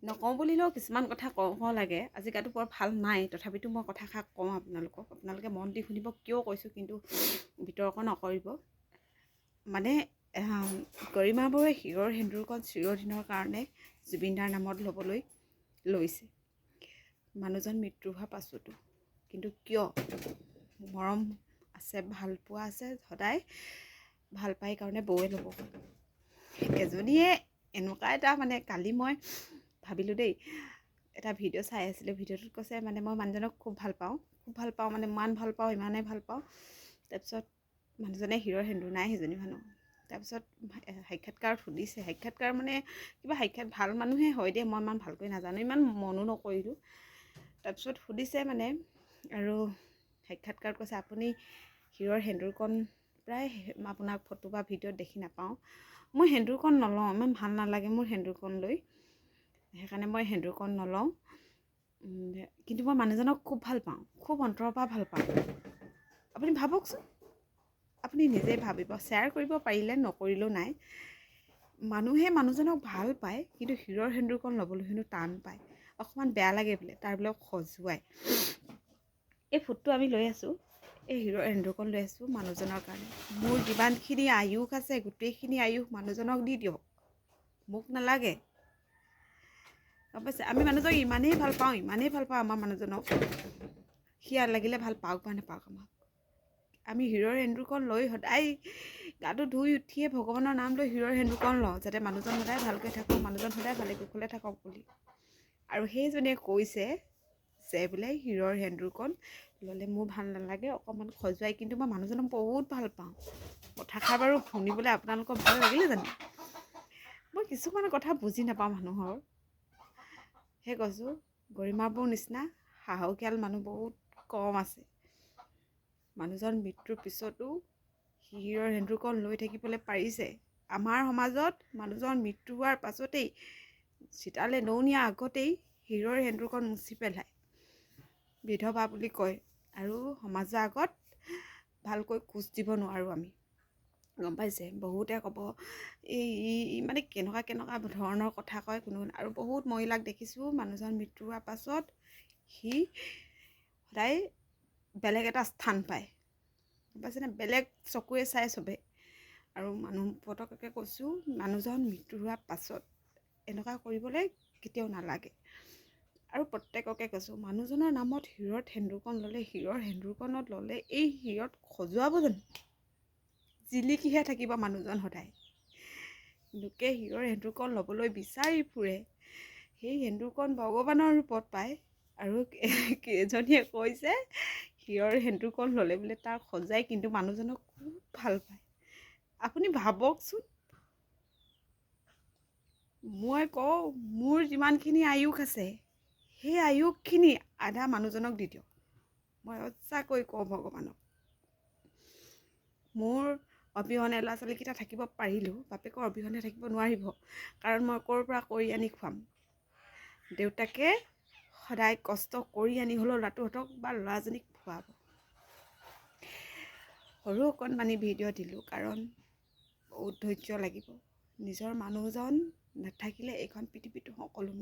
নকওঁ বুলিলেও কিছুমান কথা কওঁ লাগে। আজি গাটো বৰ ভাল নাই, তথাপিতো মই কথাষাৰ কওঁ আপোনালোকক। আপোনালোকে মন দি শুনিব কিয় কৈছোঁ, কিন্তু বিতৰ্ক নকৰিব। মানে গৰিমা বৰুৱাই শিৰৰ সেন্দুৰকণ চিৰদিনৰ কাৰণে জুবিনদাৰ নামত ল'বলৈ লৈছে, মানুহজন মৃত্যু হোৱাৰ পাছতো। কিন্তু কিয়? মৰম আছে, ভাল পোৱা আছে, সদায় ভাল পাই কাৰণে বৌৱে ল'ব। এজনীয়ে এনেকুৱা এটা মানে কালি মই ভাবিলোঁ দেই, এটা ভিডিঅ' চাই আছিলোঁ। ভিডিঅ'টোত কৈছে মানে মই মানুহজনক খুব ভাল পাওঁ মানে ইমান ভাল পাওঁ, ইমানেই ভাল পাওঁ। তাৰপিছত মানুহজনে শিৰৰ সেন্দুৰ নাই সেইজনী মানুহ। তাৰপিছত সাক্ষাৎকাৰত সুধিছে, সাক্ষাৎকাৰ মানে কিবা ভাল মানুহে হয় দেই, মই ইমান ভালকৈ নাজানো, ইমান মনো নকৰিলোঁ। তাৰপিছত সুধিছে মানে, আৰু সাক্ষাৎকাৰত কৈছে আপুনি শিৰৰ সেন্দুৰকণ প্ৰায় আপোনাক ফটো বা ভিডিঅ'ত দেখি নাপাওঁ। মই সেন্দুৰকণ নলওঁ, ইমান ভাল নালাগে মোৰ সেন্দুৰকণ লৈ, সেইকাৰণে মই সেন্দুৰকণ নলওঁ। কিন্তু মই মানুহজনক খুব ভাল পাওঁ, খুব অন্তৰৰ পৰা ভাল পাওঁ। আপুনি ভাবকচোন, আপুনি নিজে ভাবিব। শ্বেয়াৰ কৰিব পাৰিলে, নকৰিলেও নাই। মানুহে মানুহজনক ভাল পায়, কিন্তু শিৰৰ সেন্দুৰকণ ল'বলৈ হেনো টান পায়, অকণমান বেয়া লাগে বোলে, তাৰ বোলে খজুৱাই। এই ফুটটো আমি লৈ আছোঁ, এই শিৰৰ সেন্দুৰকণ লৈ আছোঁ মানুহজনৰ কাৰণে। মোৰ যিমানখিনি আয়ুস আছে, গোটেইখিনি আয়ুস মানুহজনক দি দিয়ক, মোক নালাগে। গম পাইছে? আমি মানুহজনক ইমানেই ভাল পাওঁ আমাৰ মানুহজনক, সি লাগিলে ভাল পাওক বা নাপাওক আমাক। আমি শিৰৰ সেন্দুৰকণ লৈ সদায় গাটো ধুই উঠিয়ে ভগৱানৰ নাম লৈ শিৰৰ সেন্দুৰকণ লওঁ, যাতে মানুহজন সদায় ভালকৈ থাকক, মানুহজন সদায় ভালে কুশলে থাকক বুলি। আৰু সেইজনীয়ে কৈছে যে বোলে শিৰৰ সেন্দুৰকণ ল'লে মোৰ ভাল নালাগে, অকণমান খজুৱাই, কিন্তু মই মানুহজনক বহুত ভাল পাওঁ। কথাষাৰ বাৰু শুনিবলৈ আপোনালোকৰ ভাল লাগিলে জানো? মই কিছুমান কথা বুজি নাপাওঁ মানুহৰ। সেই কৈছোঁ, গৰিমা বৌৰ নিচিনা সাহসীয়াল মানুহ বহুত কম আছে। মানুহজন মৃত্যুৰ পিছতো শিৰৰ সেন্দুৰকণ লৈ থাকিবলৈ পাৰিছে। আমাৰ সমাজত মানুহজন মৃত্যু হোৱাৰ পাছতেই, চিতালে নৌনিয়া আগতেই শিৰৰ সেন্দুৰকণ মুচি পেলায়, বিধৱা বুলি কয়। আৰু সমাজৰ আগত ভালকৈ খোজ দিব নোৱাৰোঁ আমি। গম পাইছে? বহুতে ক'ব এই মানে কেনেকুৱা ধৰণৰ কথা কয় কোনো। আৰু বহুত মহিলাক দেখিছোঁ মানুহজন মৃত্যু হোৱাৰ পাছত সি সদায় বেলেগ এটা স্থান পায়, গম পাইছেনে? বেলেগ চকুৰে চাই চবে। আৰু পতককে কৈছোঁ, মানুহজন মৃত্যু হোৱাৰ পাছত এনেকুৱা কৰিবলৈ কেতিয়াও নালাগে। আৰু প্ৰত্যেককে কৈছোঁ, মানুহজনৰ নামত শিৰত সেন্দুৰকণ ল'লে, শিৰৰ সেন্দুৰকণত ল'লে এই শিৰত খজুৱাব জানো? জিলিকিহে থাকিব মানুহজন সদায়। লোকে শিৰৰ সেন্দুৰকণ ল'বলৈ বিচাৰি ফুৰে, সেই সেন্দুৰকণ ভগৱানৰ ৰূপত পায়। আৰু কেইজনীয়ে কৈছে শিৰৰ সেন্দুৰকণ ল'লে বোলে তাৰ খজাই, কিন্তু মানুহজনক খুব ভাল পায়। আপুনি ভাবকচোন। মই কওঁ, মোৰ যিমানখিনি আয়ুস আছে, সেই আয়ুসখিনি আধা মানুহজনক দি দিয়ক। মই সঁচাকৈ কওঁ ভগৱানক। মোৰ অবিহনে ল'ৰা ছোৱালীকেইটা থাকিব পাৰিলোঁ, বাপেকৰ অবিহনে থাকিব নোৱাৰিব, কাৰণ মই ক'ৰ পৰা কৰি আনি খুৱাম। দেউতাকে সদায় কষ্ট কৰি আনি হ'লেও ল'ৰাটোহঁতক বা ল'ৰাজনীক খুৱাব। সৰু অকণমানি ভিডিঅ' দিলোঁ, কাৰণ বহুত ধৈৰ্য লাগিব। নিজৰ মানুহজন নাথাকিলে এইখন পৃথিৱীটো সকলো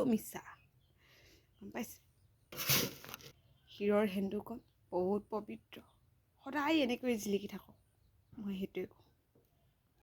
মিছা, গম পাইছে? শিৰৰ সেন্দুৰকণ বহুত পবিত্ৰ, সদায় এনেকৈ জিলিকি থাকক, মই সেইটোৱে কওঁ।